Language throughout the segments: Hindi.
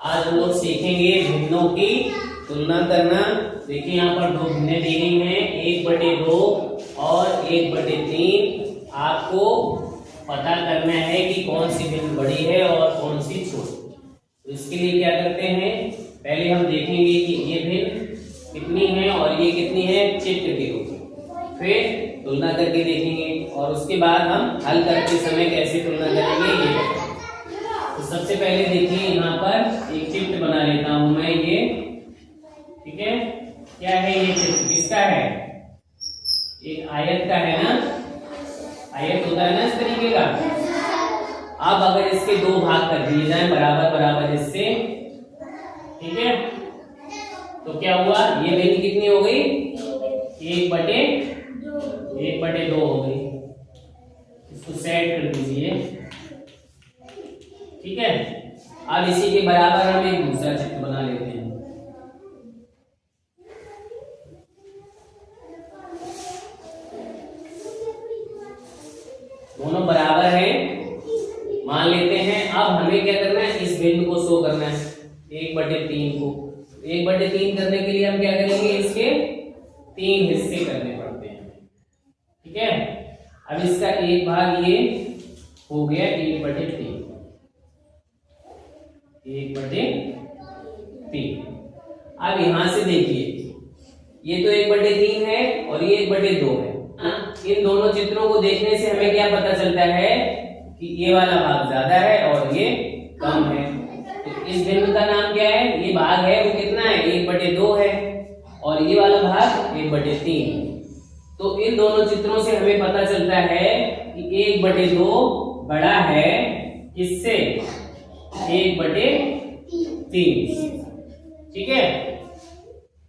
आज हम लोग सीखेंगे भिन्नों की तुलना करना। देखिए यहाँ पर दो भिन्नें दी गई हैं, 1/2 और 1/3। आपको पता करना है कि कौन सी भिन्न बड़ी है और कौन सी छोटी। तो इसके लिए क्या करते हैं, पहले हम देखेंगे कि ये भिन्न कितनी है और ये कितनी है चित्र के रूप में, फिर तुलना करके देखेंगे और उसके बाद हम हल करते समय कैसे तुलना करेंगे ये बताएंगे। तो सबसे पहले देखिए यहाँ पर एक चित्र बना लेता हूं मैं, ये ठीक है। क्या है ये चित्र, किसका है? एक आयत का है ना, आयत होता है ना इस तरीके का। अब अगर इसके दो भाग कर दिए जाए बराबर बराबर इससे, ठीक है, तो क्या हुआ, ये भिन्न कितनी हो गई? 1/2 हो गई। इसको सेट कर दीजिए, ठीक है। अब इसी के बराबर हम एक दूसरा चित्र बना लेते हैं। दोनों बराबर हैं, मान लेते हैं। अब हमें क्या करना है, इस भिन्न को शो करना है 1/3 को। 1/3 करने के लिए हम क्या करेंगे, इसके 3 हिस्से करने पड़ते हैं, ठीक है। अब इसका एक भाग ये हो गया 1/3, 1/3। अब यहां से देखिए, ये तो 1/3 है और ये 1/2 है। इन दोनों चित्रों को देखने से हमें क्या पता चलता है कि ये वाला भाग ज्यादा है और ये कम है। तो इस भिन्न का नाम क्या है? ये भाग है वो कितना है? 1/2 है और ये वाला भाग 1/3। तो इन दोनों चित्रों से हमें पता चलता है कि 1/2 बड़ा है किससे? 1/3, ठीक है।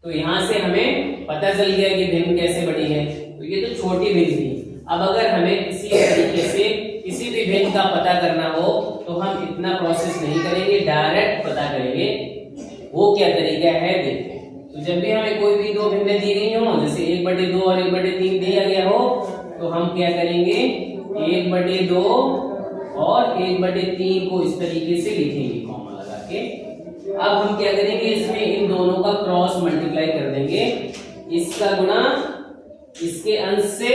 तो यहां से हमें पता चल गया कि भिन्न कैसे बड़ी है। तो ये तो छोटी भिन्न थी। अब अगर हमें किसी तरीके से किसी भी भिन्न का पता करना हो तो हम इतना प्रोसेस नहीं करेंगे, डायरेक्ट पता करेंगे। वो क्या तरीका है देखते हैं। तो जब भी हमें कोई भी दो भिन्न दी गई हो, जैसे 1/2 और 1/3 दिया गया हो, तो हम क्या करेंगे, 1/2 और 1/3 को इस तरीके से लिखेंगे कॉमा लगा के। अब हम क्या करेंगे, इसमें इन दोनों का क्रॉस मल्टीप्लाई कर देंगे। इसका गुणा इसके अंश से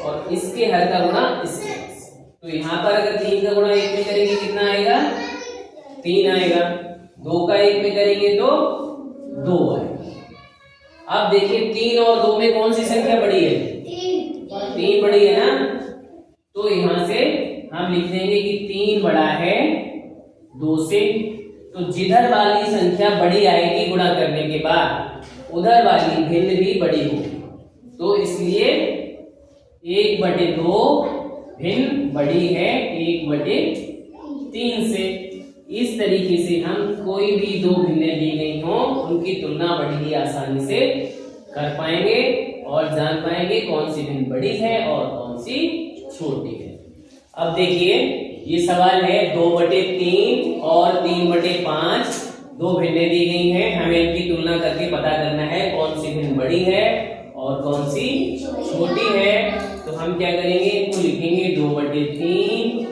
और इसके हर का गुणा इसके अंश से। तो यहाँ पर अगर 3 का गुणा 1 में करेंगे कितना आएगा? 3 आएगा। 2 का 1 में करेंगे तो 2 आएगा। अब देखिए 3 और 2 में कौन सी संख्या बड़ी है? 3 बड़ी है ना। तो यहां से हम लिख देंगे कि 3 बड़ा है 2 से। तो जिधर वाली संख्या बड़ी आएगी गुणा करने के बाद, उधर वाली भिन्न भी बड़ी होगी। तो इसलिए 1/2 भिन्न बड़ी है 1/3 से। इस तरीके से हम कोई भी दो भिन्नें दी गई हो, उनकी तुलना बड़ी ही आसानी से कर पाएंगे और जान पाएंगे कौन सी भिन्न बड़ी है और कौन सी छोटी है। अब देखिए ये सवाल है 2/3 और 3/5। दो भिन्नें दी गई हैं, हमें इनकी तुलना करके पता करना है कौन सी भिन्न बड़ी है और कौन सी छोटी है। तो हम क्या करेंगे, इनको लिखेंगे 2/3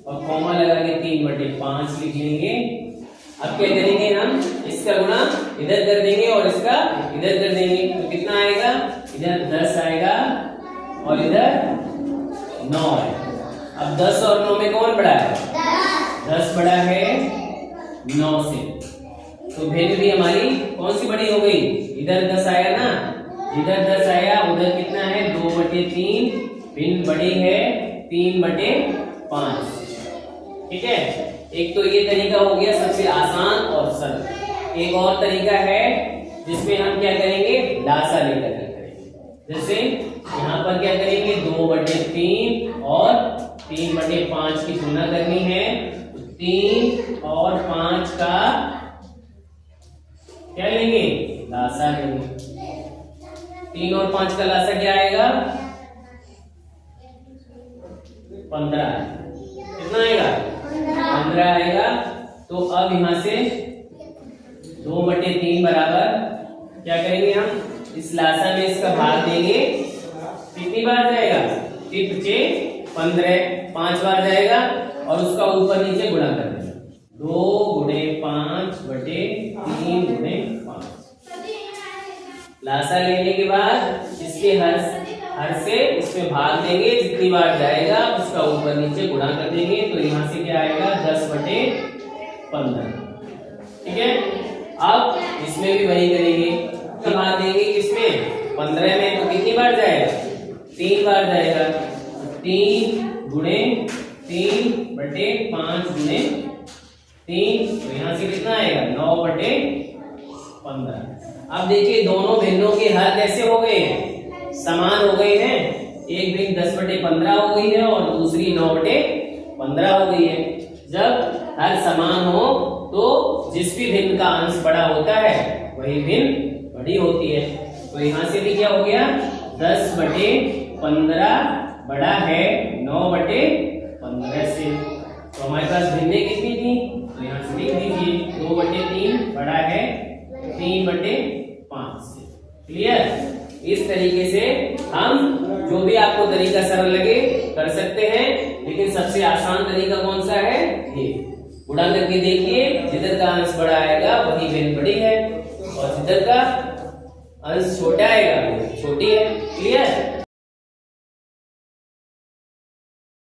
और कॉमा लगा के 3/5 लिख लेंगे। अब क्या करेंगे, हम इसका गुणा इधर कर देंगे और इसका इधर कर देंगे। तो कितना आएगा, इधर 10 आएगा और इधर 9 आएगा। अब 10 और 9 में कौन बड़ा है? 10 बड़ा है 9 से। तो भिन्न भी हमारी कौन सी बड़ी हो गई? इधर 10 आया ना, इधर 10 आया, उधर कितना है 2/3। भिन्न बड़ी है 3/5, ठीक है। एक तो ये तरीका हो गया सबसे आसान और सरल। एक और तरीका है जिसमें हम क्या करेंगे, लासा लेकर करेंगे। जैसे यहाँ पर क्या करेंगे, 2/3 और 3/5 की तुलना करनी है। तो 3 और 5 का क्या लेंगे, लासा लेंगे। 3 और 5 का लासा क्या आएगा? 15। कितना आएगा? 15 आएगा। तो अब यहां से 2/3 बराबर क्या करेंगे, हम इस लासा में इसका भाग देंगे। कितनी बार जाएगा? 3 × 5 15, 5 बार जाएगा और उसका ऊपर नीचे गुणा कर देंगे। 2 गुणे 5 बटे 3 गुणे 5। लासा लेने के बाद इसके हर से इसमें भाग देंगे, जितनी बार जाएगा उसका ऊपर नीचे गुणा कर देंगे, तो यहाँ से क्या आएगा 10 बटे 15। ठीक है, अब इसमें भी वही करेंगे, भाग देंगे किसमें 15 में, तो कितनी बार जाएगा 3 बार जाएगा, 3 गुणे 3 बटे 5 गुणे 3, तो यहाँ से कितना आएगा 9 बटे 15। अब देखिए दोनों भिन्नों के हर कैसे हो गए हैं, समान हो गए हैं। एक भिन्न 10 बटे 15 हो गई है और दूसरी 9 बटे 15 हो गई है। जब हर समान हो तो जिस भी भिन्न का अंश बड़ा होता है वही भिन्न बड़ी होती है। तो यहाँ से भी क्या हो गया 10 बटे 15 बड़ा है 9 बटे 15 से। तो हमारे पास भिन्नें कितनी थी, तो यहाँ से लिख दीजिए 2 बटे 3 बड़ा है 3 बटे 5 से। क्लियर? इस तरीके से हम जो भी आपको तरीका सरल लगे कर सकते हैं, लेकिन सबसे आसान तरीका कौन सा है, ये गुणा करके देखिए, जिधर का अंश बड़ा आएगा वही भिन्न बड़ी है और जिधर का अंश छोटा आएगा वो छोटी है। क्लियर?